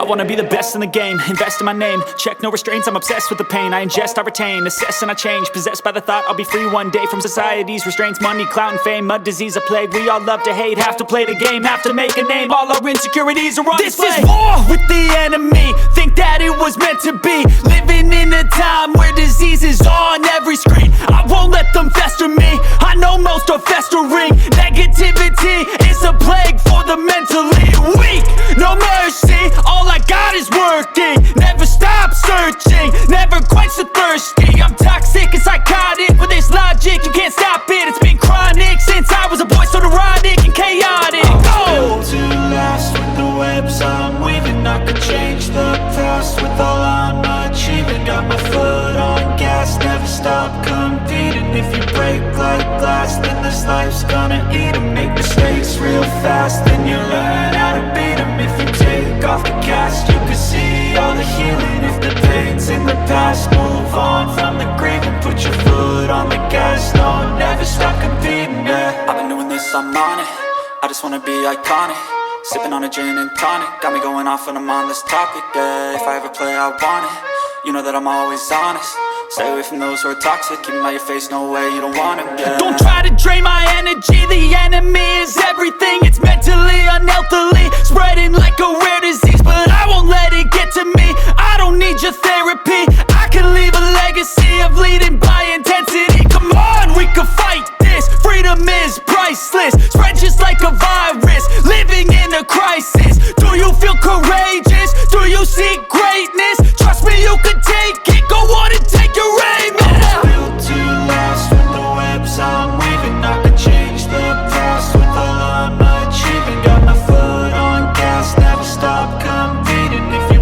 wanna be the best in the game, invest in my name, check no restraints, I'm obsessed with the pain. I ingest, I retain, assess and I change, possessed by the thought I'll be free one day from society's restraints. Money, clout and fame, mud, disease, a plague. We all love to hate, have to play the game, have to make a name. All our insecurities are on display. This is war with the enemy, think that it was meant to be. Living in a time where disease is on every screen. I won't let them fester me, I know most are festering. Negativity is a plague for the mentally weak. No mercy, all I got is working. Never stop searching, never quench the thirsty. I'm toxic and psychotic, with this logic you can't stop it. It's been chronic since I was a boy, so neurotic and chaotic. I'm built to last with the webs I'm weaving. I could change the past with all I'm achieving. Got my foot on gas, never stop competing. If you break like glass, then this life's gonna eat 'em. Make mistakes real fast, then you learn how to beat 'em. If you take off the cast, you can see all the healing. If the pain's in the past, move on from the grave and put your foot on the gas. No, never stop competing, yeah. I've been doing this, I'm on it. I just wanna be iconic. Sipping on a gin and tonic, got me going off when I'm on this topic, yeah. If I ever play, I want it. You know that I'm always honest. Stay away from those who are toxic. Keep them out your face, no way, you don't want it, yeah. Don't try to drain my energy. The enemy is everything. It's mentally, unhealthily, spreading like a rare disease. But I won't let it get to me. I don't need your therapy. I can leave a legacy of leading by intensity. Come on, we can fight this. Freedom is priceless. Spread just like a virus. Living in a crisis. Do you feel courageous? Do you seek greatness? Trust me, you can take it. Go on and take your aim. I'm built to last with the webs I'm weaving. I could change the past with all I'm achieving. Got my foot on gas, never stop competing. If you